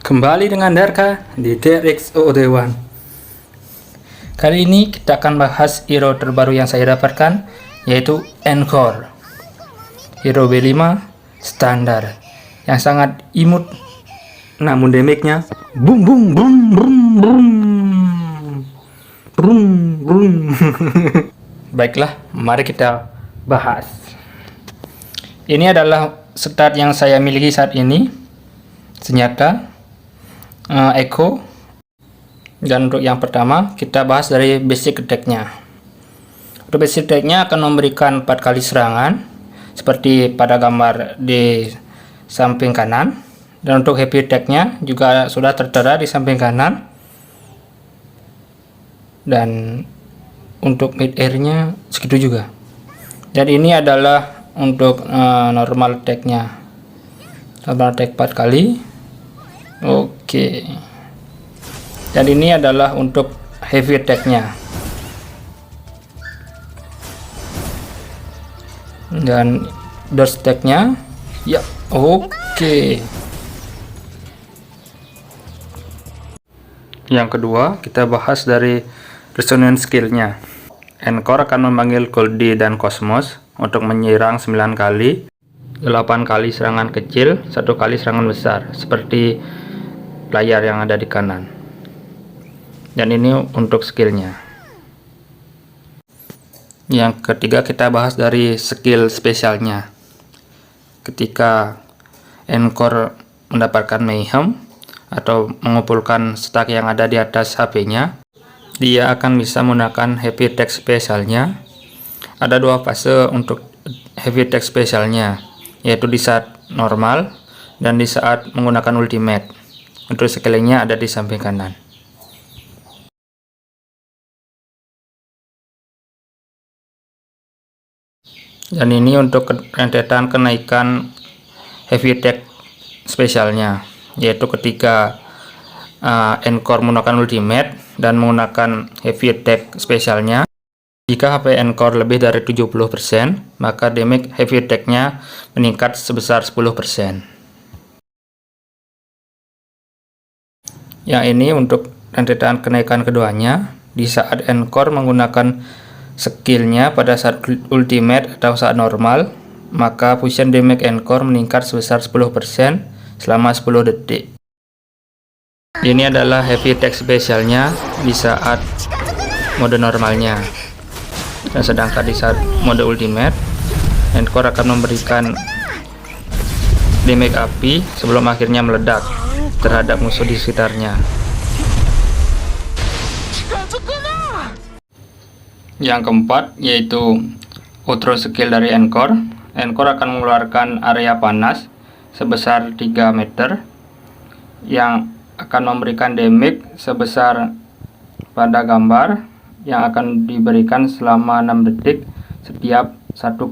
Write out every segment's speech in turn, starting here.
Kembali dengan Darka di DRX001. Kali ini kita akan bahas hero terbaru yang saya dapatkan, yaitu Encore. Hero B5 standar yang sangat imut, namun damage-nya boom boom boom boom boom boom boom. Baiklah, mari kita bahas. Ini adalah stat yang saya miliki saat ini, senjata Echo. Dan untuk yang pertama kita bahas dari basic attack-nya. Untuk basic attack-nya akan memberikan 4 kali serangan seperti pada gambar di samping kanan, dan untuk heavy attack-nya juga sudah tertera di samping kanan, dan untuk mid air-nya segitu juga. Dan ini adalah untuk normal attack-nya, normal attack 4 kali. Oke. Dan ini adalah untuk heavy attack-nya. Dan burst attack-nya, ya, oke. Yang kedua, kita bahas dari resonance skill-nya. Encore akan memanggil Goldie dan Cosmos untuk menyerang 9 kali, 8 kali serangan kecil, 1 kali serangan besar, seperti layar yang ada di kanan. Dan ini untuk skillnya. Yang ketiga kita bahas dari skill spesialnya. Ketika Encore mendapatkan Mayhem atau mengumpulkan stack yang ada di atas HP-nya, dia akan bisa menggunakan heavy attack spesialnya. Ada 2 fase untuk heavy attack spesialnya, yaitu di saat normal dan di saat menggunakan ultimate. Untuk skillnya ada di samping kanan. Dan ini untuk rentetan kenaikan heavy attack spesialnya, yaitu ketika Encore menggunakan ultimate dan menggunakan heavy attack spesialnya. Jika HP Encore lebih dari 70%, maka damage heavy attack-nya meningkat sebesar 10%. Yang ini untuk rentetan kenaikan keduanya. Di saat Encore menggunakan skillnya pada saat ultimate atau saat normal, maka fusion damage Encore meningkat sebesar 10% selama 10 detik. Ini adalah heavy attack spesialnya di saat mode normalnya. Dan sedangkan di saat mode ultimate, Encore akan memberikan damage api sebelum akhirnya meledak terhadap musuh di sekitarnya. Yang keempat yaitu outro skill dari Encore. Encore akan mengeluarkan area panas sebesar 3 meter yang akan memberikan damage sebesar pada gambar yang akan diberikan selama 6 detik setiap 1,5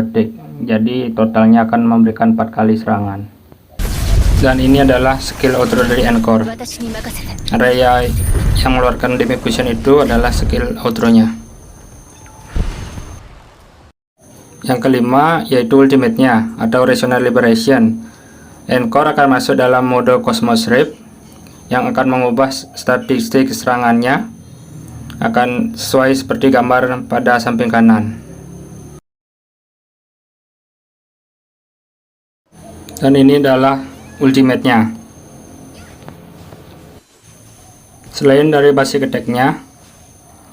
detik. Jadi totalnya akan memberikan 4 kali serangan. Dan ini adalah skill outro dari Encore. Area yang mengeluarkan damage fusion itu adalah skill outro-nya. Yang kelima yaitu ultimate-nya atau Rational Liberation. Encore akan masuk dalam mode Cosmos Rift yang akan mengubah statistik serangannya, akan sesuai seperti gambar pada samping kanan. Dan ini adalah ultimate-nya. Selain dari basic attack-nya,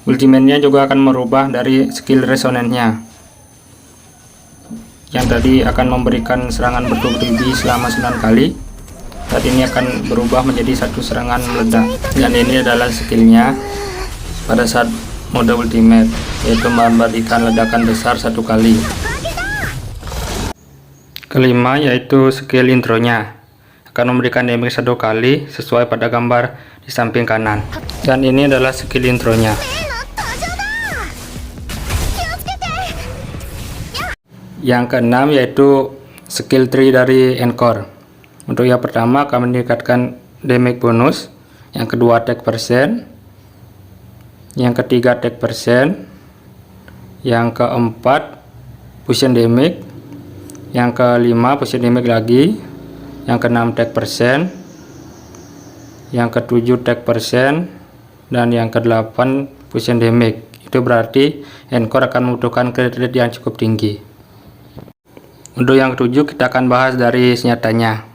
ultimate-nya juga akan merubah dari skill resonance-nya, yang tadi akan memberikan serangan bertubi-tubi selama 9 kali. Saat ini akan berubah menjadi 1 serangan meledak. Dan ini adalah skillnya pada saat mode ultimate, yaitu memberikan ledakan besar 1 kali. Kelima yaitu skill intronya, akan memberikan damage 1 kali sesuai pada gambar di samping kanan. Dan ini adalah skill intronya. Yang keenam yaitu skill tree dari Encore. Untuk yang pertama akan meningkatkan damage bonus, yang kedua attack persen, yang ketiga attack persen, yang keempat fusion damage, yang kelima fusion damage lagi, yang keenam attack persen, yang ke-7 attack percent, dan yang ke-8 fusion damage. Itu berarti Encore akan membutuhkan crit rate yang cukup tinggi. Untuk yang ke-7 kita akan bahas dari senjatanya.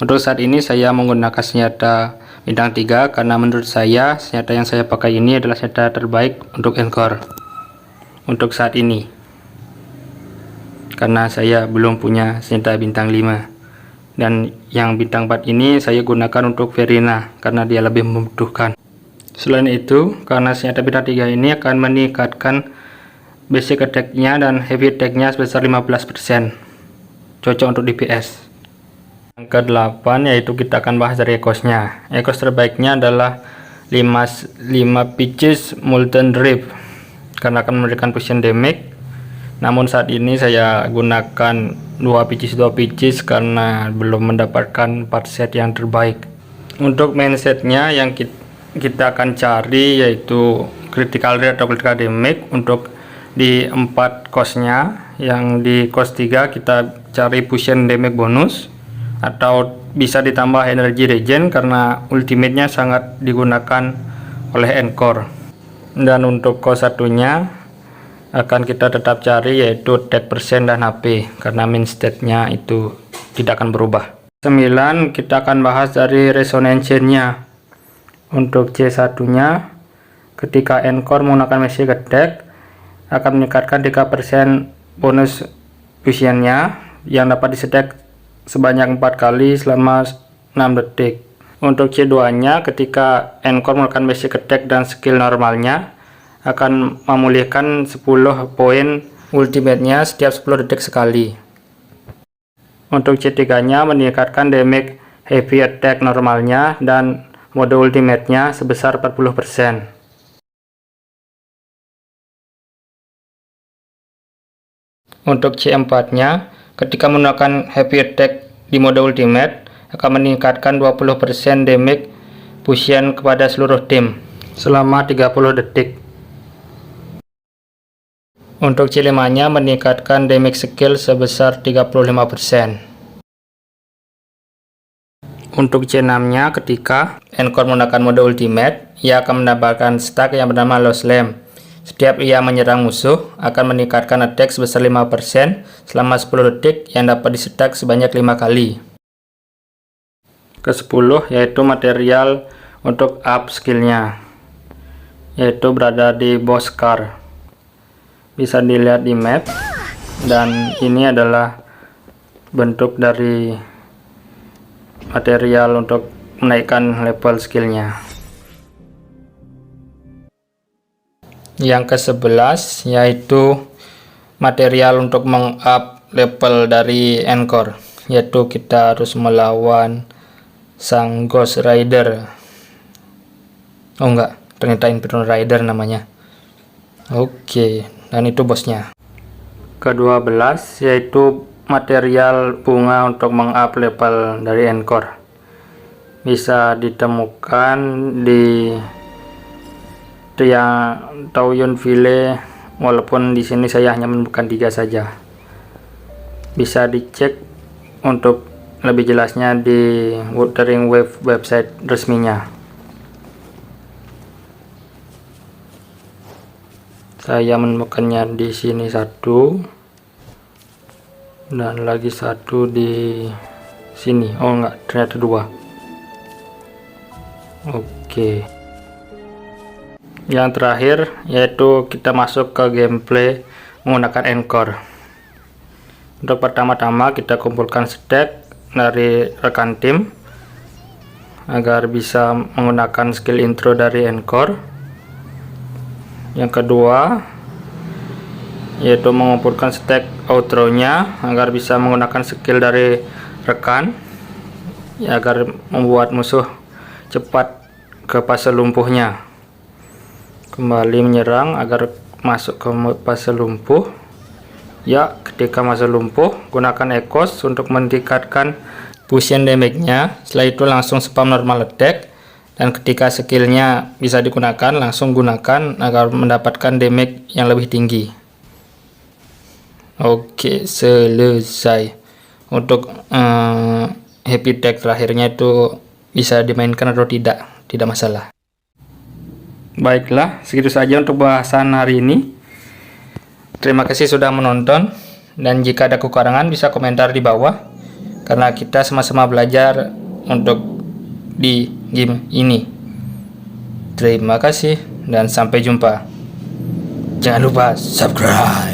Untuk saat ini saya menggunakan senjata bintang 3 karena menurut saya senjata yang saya pakai ini adalah senjata terbaik untuk Encore untuk saat ini, karena saya belum punya senjata bintang 5, dan yang bintang 4 ini saya gunakan untuk Verina karena dia lebih membutuhkan. Selain itu, karena senjata bintang 3 ini akan meningkatkan basic attack-nya dan heavy attack-nya sebesar 15%, cocok untuk DPS. Yang ke-8 yaitu kita akan bahas dari Echoes-nya. Echoes terbaiknya adalah 5 Pitches Molten Drift karena akan memberikan fusion damage. Namun saat ini saya gunakan 2 pitches karena belum mendapatkan part set yang terbaik. Untuk main setnya yang kita akan cari yaitu critical rate atau critical damage. Untuk di 4 cost-nya, yang di cost 3 kita cari fusion damage bonus atau bisa ditambah energy regen karena ultimate-nya sangat digunakan oleh Encore. Dan untuk cost satunya akan kita tetap cari yaitu attack percent dan HP karena main state-nya itu tidak akan berubah. 9 kita akan bahas dari resonance chain-nya. Untuk C1 nya ketika Encore menggunakan magic attack akan meningkatkan 3% bonus fusion-nya yang dapat disetek sebanyak 4 kali selama 6 detik. Untuk C2 nya ketika Encore menggunakan basic attack dan skill normalnya akan memulihkan 10 poin ultimate-nya setiap 10 detik sekali. Untuk C3 nya meningkatkan damage heavy attack normalnya dan mode ultimate-nya sebesar 40%. Untuk C4 nya ketika menggunakan heavy attack di mode ultimate akan meningkatkan 20% damage fusion kepada seluruh tim selama 30 detik. Untuk C5 nya meningkatkan damage skill sebesar 35%. Untuk C6 nya ketika Encore menggunakan mode ultimate, ia akan mendapatkan stack yang bernama Low Slam. Setiap ia menyerang musuh akan meningkatkan attack sebesar 5% selama 10 detik yang dapat disetak sebanyak 5 kali. Ke-10 yaitu material untuk up skillnya, yaitu berada di boss car. Bisa dilihat di map, dan ini adalah bentuk dari material untuk menaikkan level skillnya. Yang ke-11 yaitu material untuk meng-up level dari Encore, yaitu kita harus melawan sang Ghost Rider. Oh enggak, ternyata Inferno Rider namanya. Oke, dan itu bosnya. Ke-12 yaitu material bunga untuk meng-up level dari Encore. Bisa ditemukan di Taoyonville, walaupun di sini saya hanya menemukan 3 saja. Bisa dicek untuk lebih jelasnya di Wuthering Waves website resminya. Saya menemukannya di sini 1 dan lagi 1 di sini. Oh enggak, ternyata 2. Oke. Yang terakhir yaitu kita masuk ke gameplay menggunakan Encore. Untuk pertama-tama kita kumpulkan stack dari rekan tim agar bisa menggunakan skill intro dari Encore. Yang kedua yaitu mengumpulkan stack outro nya agar bisa menggunakan skill dari rekan ya, agar membuat musuh cepat ke fase lumpuhnya. Kembali menyerang agar masuk ke fase lumpuh. Ya, ketika masuk lumpuh gunakan Echoes untuk meningkatkan fusion damage-nya. Setelah itu langsung spam normal attack, dan ketika skillnya bisa digunakan langsung gunakan agar mendapatkan damage yang lebih tinggi. Oke, selesai. Untuk happy attack terakhirnya itu bisa dimainkan atau tidak masalah. Baiklah, segitu saja untuk bahasan hari ini. Terima kasih sudah menonton, dan jika ada kekurangan bisa komentar di bawah, karena kita sama-sama belajar untuk di game ini. Terima kasih dan sampai jumpa. Jangan lupa subscribe.